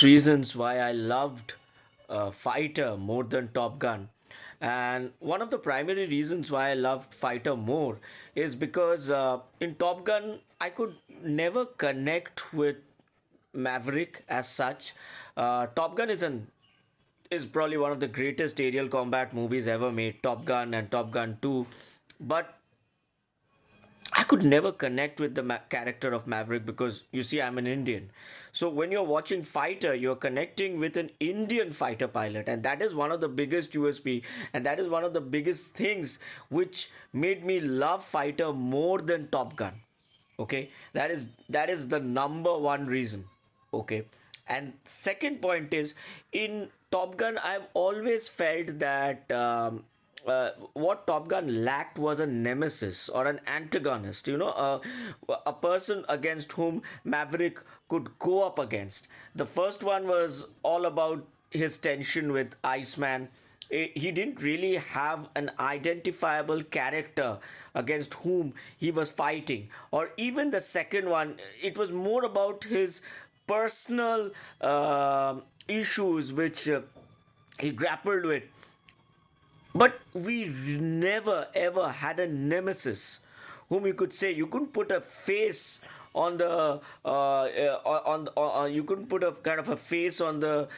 Reasons why I loved Fighter more than Top Gun. And one of the primary reasons why I loved Fighter more is because in Top Gun, I could never connect with Maverick as such. Top Gun is probably one of the greatest aerial combat movies ever made, Top Gun and Top Gun 2. But I could never connect with the character of Maverick because you see, I'm an Indian. So when you're watching Fighter, you're connecting with an Indian fighter pilot, and that is one of the biggest USP, and that is one of the biggest things which made me love Fighter more than Top Gun. Okay, that is the number one reason. Okay, and second point is in Top Gun, I've always felt that. What Top Gun lacked was a nemesis or an antagonist, a person against whom Maverick could go up against. The first one was all about his tension with Iceman. He didn't really have an identifiable character against whom he was fighting. Or even the second one, it was more about his personal issues which he grappled with, but we never ever had a nemesis whom you could say you couldn't put a face on the you couldn't put a kind of a face on the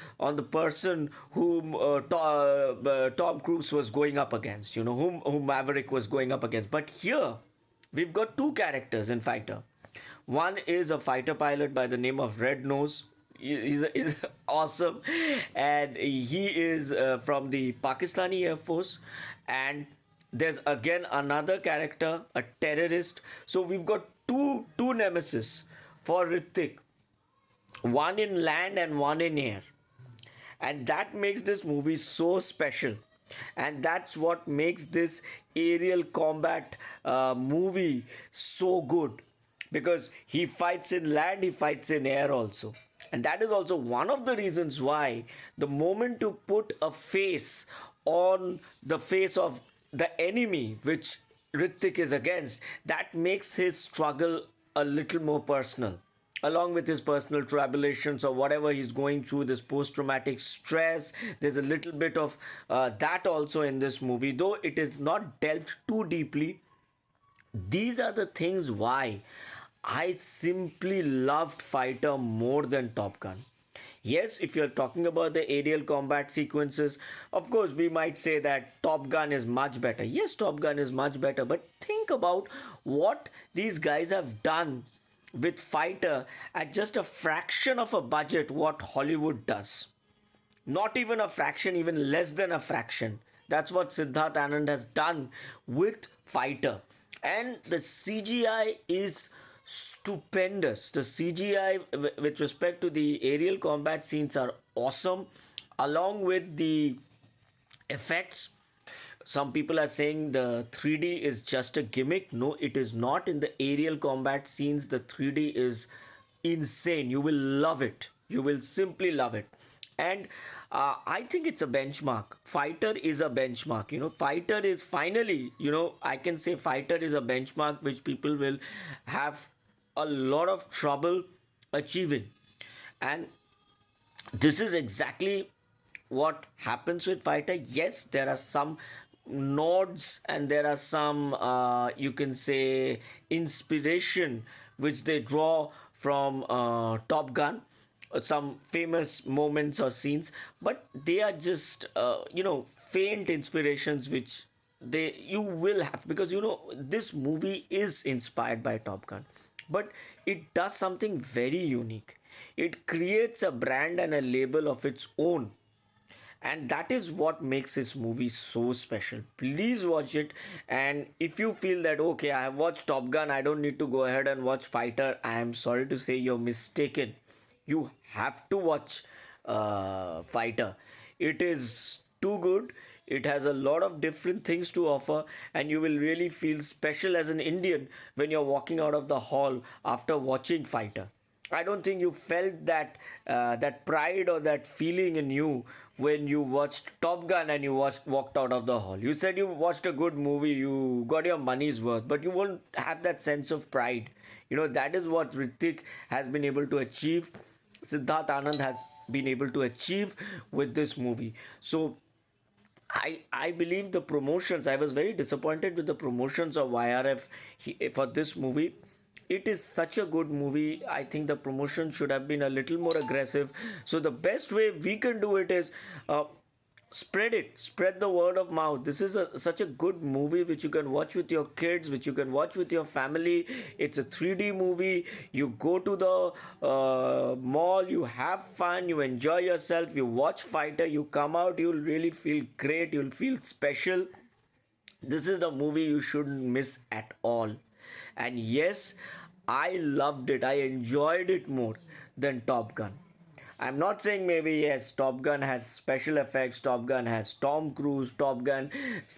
person whom Tom Cruise was going up against, whom Maverick was going up against. But here we've got two characters in Fighter. One is a fighter pilot by the name of Red Nose. He's awesome, and he is from the Pakistani Air Force. And there's again another character, a terrorist. So we've got two nemesis for Hrithik, one in land and one in air, and that makes this movie so special, and that's what makes this aerial combat movie so good, because he fights in land, he fights in air also. And that is also one of the reasons why the moment to put a face on the face of the enemy which Hrithik is against, that makes his struggle a little more personal, along with his personal tribulations or whatever he's going through, this post-traumatic stress. There's a little bit of that also in this movie, though it is not delved too deeply. These are the things why I simply loved Fighter more than Top Gun. Yes, if you're talking about the aerial combat sequences, of course, we might say that Top Gun is much better. Yes, Top Gun is much better, but think about what these guys have done with Fighter at just a fraction of a budget what Hollywood does. Not even a fraction, even less than a fraction. That's what Siddharth Anand has done with Fighter. And the CGI is stupendous. The CGI with respect to the aerial combat scenes are awesome, along with the effects. Some people are saying the 3D is just a gimmick. No, it is not. In the aerial combat scenes, the 3D is insane. You will love it. You will simply love it. And I think it's a benchmark. Fighter is a benchmark. Fighter is finally, I can say Fighter is a benchmark which people will have a lot of trouble achieving. And this is exactly what happens with Fighter. Yes, there are some nods and there are some, you can say, inspiration which they draw from Top Gun, some famous moments or scenes, but they are just faint inspirations which they you will have, because this movie is inspired by Top Gun, but it does something very unique. It creates a brand and a label of its own, and that is what makes this movie so special. Please watch it. And if you feel that, okay, I have watched Top Gun, I don't need to go ahead and watch Fighter, I am sorry to say you're mistaken. You have to watch Fighter. It is too good. It has a lot of different things to offer, and you will really feel special as an Indian when you're walking out of the hall after watching Fighter. I don't think you felt that pride or that feeling in you when you watched Top Gun and you walked out of the hall. You said you watched a good movie, you got your money's worth, but you won't have that sense of pride. That is what Hrithik has been able to achieve. Siddharth Anand has been able to achieve with this movie. So I believe the promotions. I was very disappointed with the promotions of YRF for this movie. It is such a good movie. I think the promotion should have been a little more aggressive. So the best way we can do it is spread it, spread the word of mouth. This is such a good movie which you can watch with your kids, which you can watch with your family. It's a 3D movie. You go to the mall, you have fun, you enjoy yourself, you watch Fighter, you come out, you'll really feel great, you'll feel special. This is the movie you shouldn't miss at all. And yes, I loved it. I enjoyed it more than Top Gun. I'm not saying maybe yes, Top Gun has special effects, Top Gun has Tom Cruise, Top Gun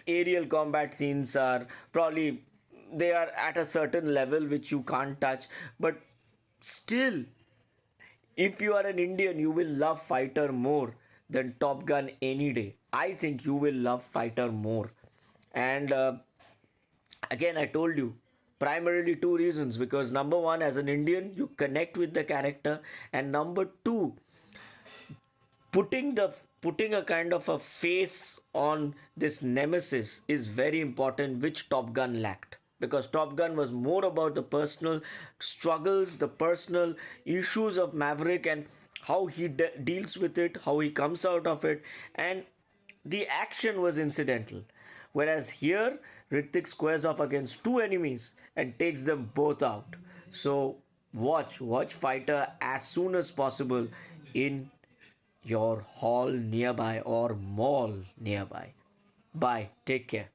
aerial combat scenes are probably they are at a certain level which you can't touch, but still, if you are an Indian, you will love Fighter more than Top Gun any day. I think you will love Fighter more. And again, I told you primarily two reasons, because number one, as an Indian, you connect with the character, and number two, putting a kind of a face on this nemesis is very important, which Top Gun lacked, because Top Gun was more about the personal struggles, the personal issues of Maverick, and how he deals with it, how he comes out of it, and the action was incidental. Whereas here, Hrithik squares off against two enemies and takes them both out. So watch Fighter as soon as possible in your hall nearby or mall nearby. Bye. Take care.